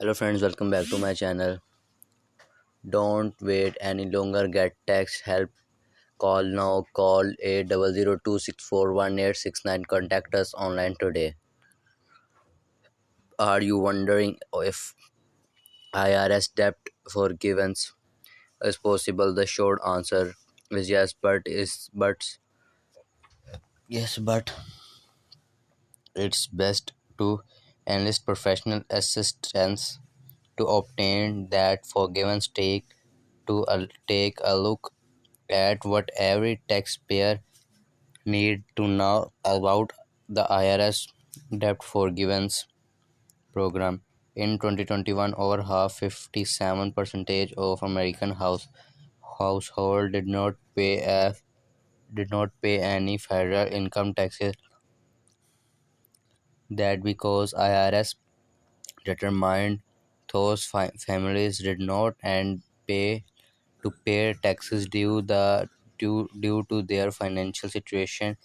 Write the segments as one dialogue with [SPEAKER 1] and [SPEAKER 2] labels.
[SPEAKER 1] Hello friends, welcome back to my channel. Don't wait any longer, get tax help. Call now, call 8002641869. Contact us online today. Are you wondering if IRS debt forgiveness is possible? The short answer is yes, but it's best to enlist professional assistance to obtain that forgiveness. Take a look at what every taxpayer need to know about the IRS debt forgiveness program. In 2021, over half 57% of American household did not pay any federal income taxes. That because IRS determined those families did not and pay taxes due to their financial situation.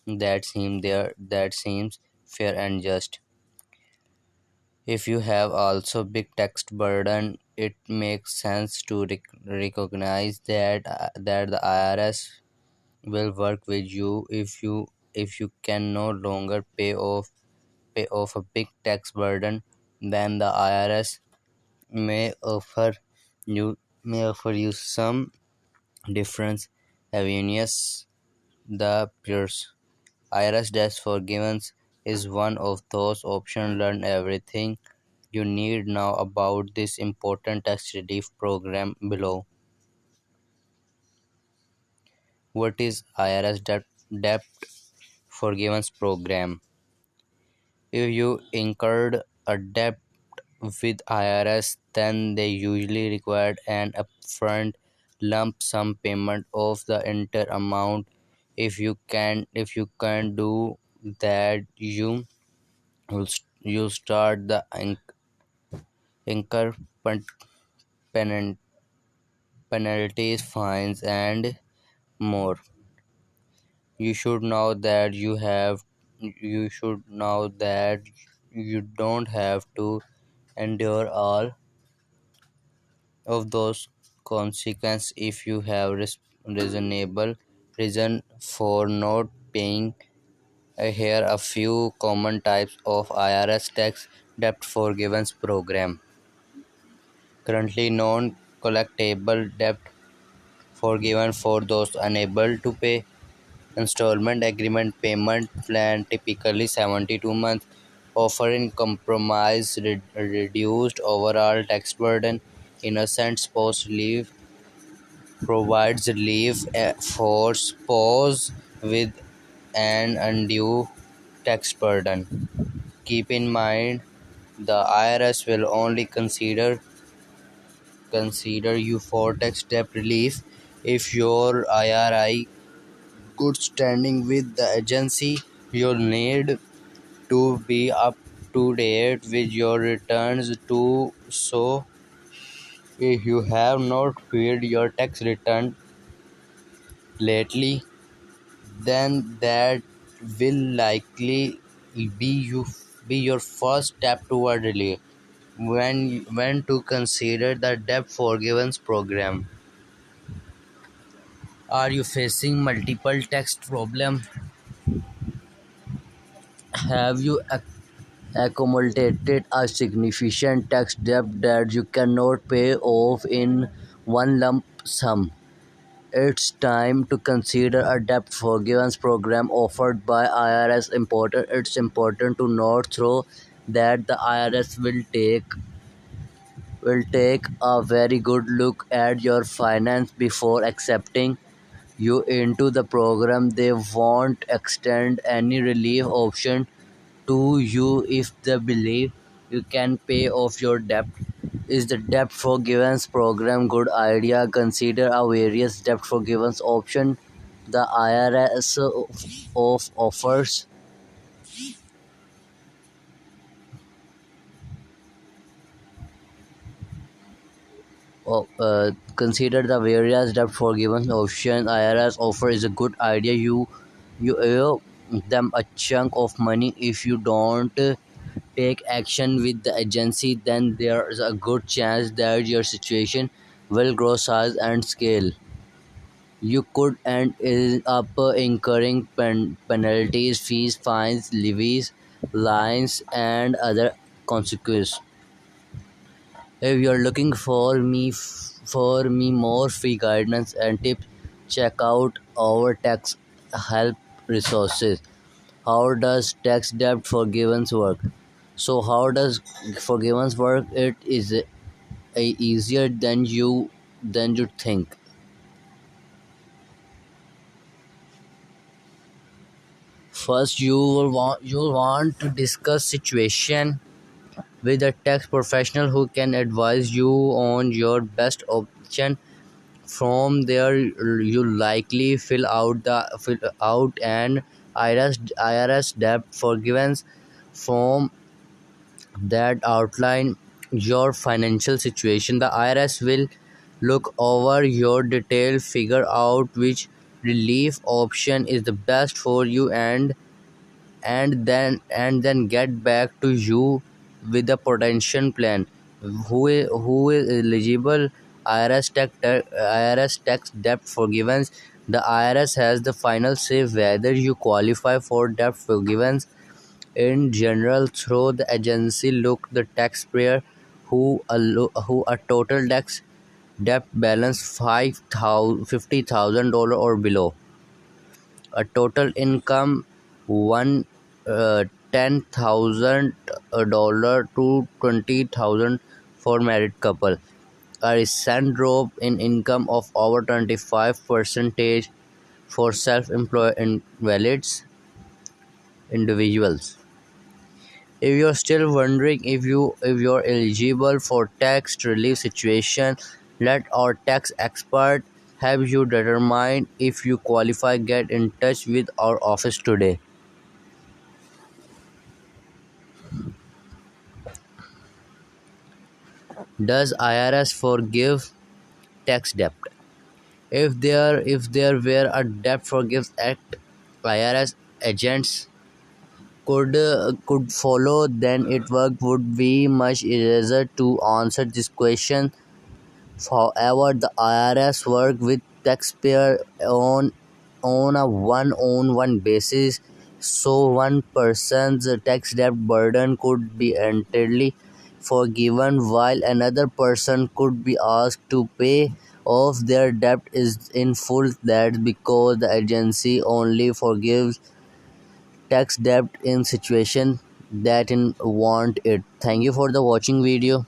[SPEAKER 1] That seems fair and just. If you have also big tax burden, it makes sense to recognize that the IRS will work with you if you can no longer pay off a big tax burden. Then the IRS may offer you some different avenues. The peers IRS debt forgiveness is one of those options. Learn everything you need now about this important tax relief program below. What is IRS debt forgiveness program? If you incurred a debt with IRS, then they usually require an upfront lump sum payment of the entire amount. If you can do that, you start the incur pen- penalties, fines, and more. You should know that you should know that you don't have to endure all of those consequences if you have reasonable reason for not paying. Here a few common types of IRS tax debt forgiveness program. Currently non-collectible debt forgiven for those unable to pay. Installment agreement payment plan typically 72 months, offering compromise reduced overall tax burden. Innocent spouse relief provides relief for spouse with an undue tax burden. Keep in mind the IRS will only consider you for tax debt relief if your IRI good standing with the agency. You'll need to be up to date with your returns too. So if you have not filed your tax return lately, then that will likely be your first step toward relief. When to consider the debt forgiveness program? Are you facing multiple tax problems? Have you accumulated a significant tax debt that you cannot pay off in one lump sum? It's time to consider a debt forgiveness program offered by IRS. It's important to note through that the IRS will take a very good look at your finance before accepting you into the program. They won't extend any relief option to you if they believe you can pay off your debt. Is the debt forgiveness program good idea? Consider a various debt forgiveness option the IRS offers. Consider the various debt forgiveness options IRS offer is a good idea. You owe them a chunk of money if you don't take action with the agency, then there's a good chance that your situation will grow size and scale. You could end up incurring penalties, fees, fines, levies, lines, and other consequences. If you're looking for me more free guidance and tips, check out our tax help resources. How does tax debt forgiveness work? So how does forgiveness work? It is easier than you think. First, you'll want to discuss situation with a tax professional who can advise you on your best option. From there, you likely fill out an IRS debt forgiveness form that outline your financial situation. The IRS will look over your detail, figure out which relief option is the best for you, and then get back to you with a potential plan. Who is eligible? IRS tax debt forgiveness. The IRS has the final say whether you qualify for debt forgiveness. In general, through the agency look the taxpayer who a total tax debt balance $50,000 or below, a total income one $10,000 to 20,000 for married couple, a recent drop in income of over 25% for self-employed invalids individuals. If you're still wondering if you're eligible for tax relief situation, let our tax expert help you determine if you qualify. Get in touch with our office today. Does IRS forgive tax debt? If there were a debt forgives act IRS agents could follow, then its work would be much easier to answer this question. However, the IRS work with taxpayer on a one-on-one basis, so one person's tax debt burden could be entirely forgiven, while another person could be asked to pay off their debt is in full. That's because the agency only forgives tax debt in situation that in want it. Thank you for the watching video.